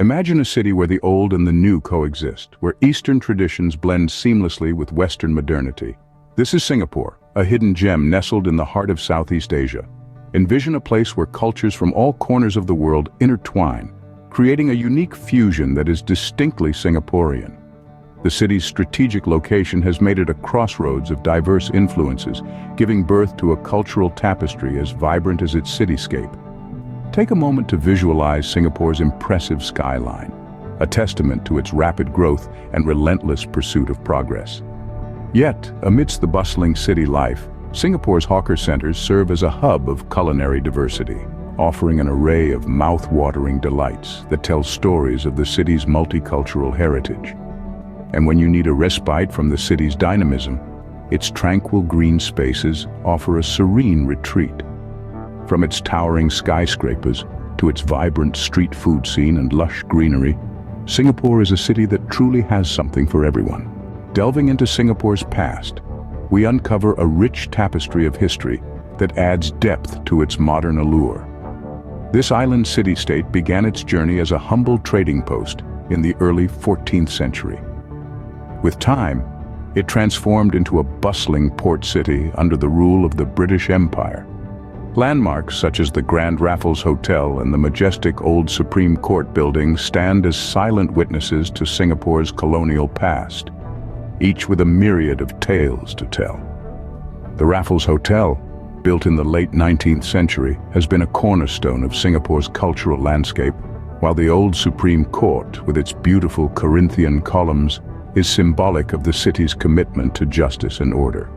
Imagine a city where the old and the new coexist, where Eastern traditions blend seamlessly with Western modernity. This is Singapore, a hidden gem nestled in the heart of Southeast Asia. Envision a place where cultures from all corners of the world intertwine, creating a unique fusion that is distinctly Singaporean. The city's strategic location has made it a crossroads of diverse influences, giving birth to a cultural tapestry as vibrant as its cityscape. Take a moment to visualize Singapore's impressive skyline, a testament to its rapid growth and relentless pursuit of progress. Yet, amidst the bustling city life, Singapore's hawker centers serve as a hub of culinary diversity, offering an array of mouth-watering delights that tell stories of the city's multicultural heritage. And when you need a respite from the city's dynamism, its tranquil green spaces offer a serene retreat. From its towering skyscrapers to its vibrant street food scene and lush greenery, Singapore is a city that truly has something for everyone. Delving into Singapore's past, we uncover a rich tapestry of history that adds depth to its modern allure. This island city-state began its journey as a humble trading post in the early 14th century. With time, it transformed into a bustling port city under the rule of the British Empire. Landmarks such as the Grand Raffles Hotel and the majestic old Supreme Court building stand as silent witnesses to Singapore's colonial past, each with a myriad of tales to tell. The Raffles Hotel, built in the late 19th century, has been a cornerstone of Singapore's cultural landscape, while the old Supreme Court, with its beautiful Corinthian columns, is symbolic of the city's commitment to justice and order.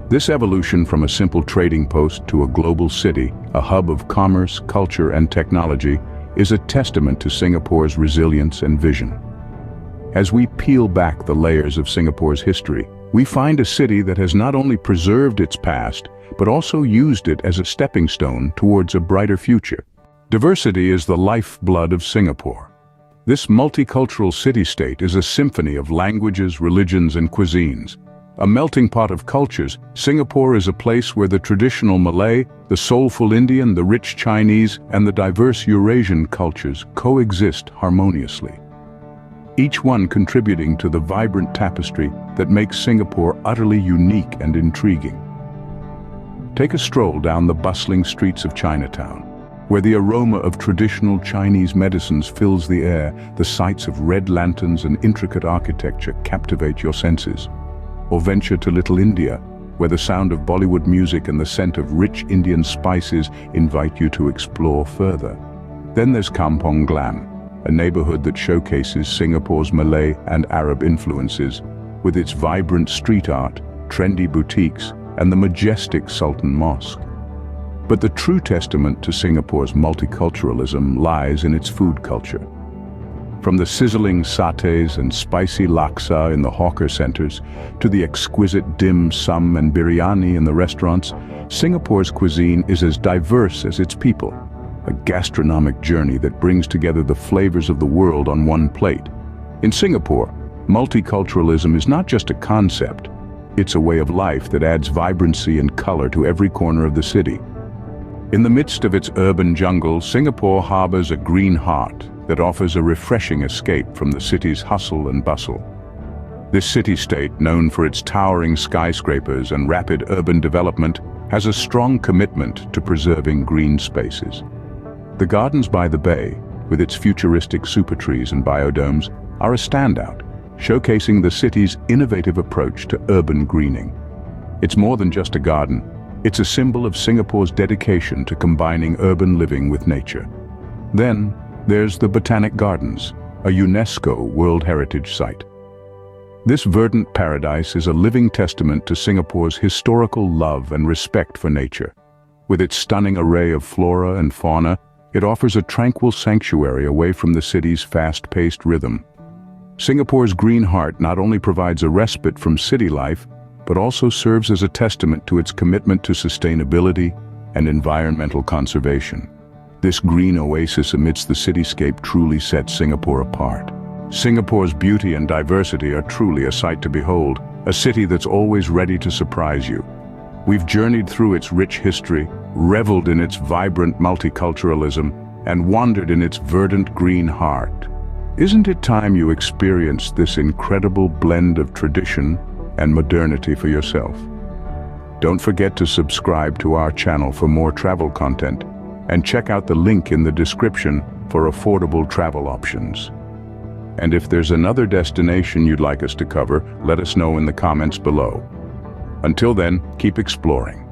This evolution from a simple trading post to a global city, a hub of commerce, culture, and technology, is a testament to Singapore's resilience and vision. As we peel back the layers of Singapore's history, we find a city that has not only preserved its past, but also used it as a stepping stone towards a brighter future. Diversity is the lifeblood of Singapore. This multicultural city-state is a symphony of languages, religions, and cuisines. A melting pot of cultures, Singapore is a place where the traditional Malay, the soulful Indian, the rich Chinese, and the diverse Eurasian cultures coexist harmoniously, each one contributing to the vibrant tapestry that makes Singapore utterly unique and intriguing. Take a stroll down the bustling streets of Chinatown, where the aroma of traditional Chinese medicines fills the air. The sights of red lanterns and intricate architecture captivate your senses. Or venture to Little India, where the sound of Bollywood music and the scent of rich Indian spices invite you to explore further. Then there's Kampong Glam, a neighborhood that showcases Singapore's Malay and Arab influences, with its vibrant street art, trendy boutiques, and the majestic Sultan Mosque. But the true testament to Singapore's multiculturalism lies in its food culture. From the sizzling satay and spicy laksa in the hawker centers to the exquisite dim sum and biryani in the restaurants, Singapore's cuisine is as diverse as its people, a gastronomic journey that brings together the flavors of the world on one plate. In Singapore, multiculturalism is not just a concept, it's a way of life that adds vibrancy and color to every corner of the city. In the midst of its urban jungle, Singapore harbors a green heart that offers a refreshing escape from the city's hustle and bustle. This city-state, known for its towering skyscrapers and rapid urban development, has a strong commitment to preserving green spaces. The gardens by the bay, with its futuristic super trees and biodomes, are a standout, showcasing the city's innovative approach to urban greening. It's more than just a garden. It's a symbol of Singapore's dedication to combining urban living with nature. Then, there's the Botanic Gardens, a UNESCO World Heritage Site. This verdant paradise is a living testament to Singapore's historical love and respect for nature. With its stunning array of flora and fauna, it offers a tranquil sanctuary away from the city's fast-paced rhythm. Singapore's green heart not only provides a respite from city life, but also serves as a testament to its commitment to sustainability and environmental conservation. This green oasis amidst the cityscape truly sets Singapore apart. Singapore's beauty and diversity are truly a sight to behold, a city that's always ready to surprise you. We've journeyed through its rich history, reveled in its vibrant multiculturalism, and wandered in its verdant green heart. Isn't it time you experienced this incredible blend of tradition and modernity for yourself? Don't forget to subscribe to our channel for more travel content, and check out the link in the description for affordable travel options. And if there's another destination you'd like us to cover, let us know in the comments below. Until then, keep exploring.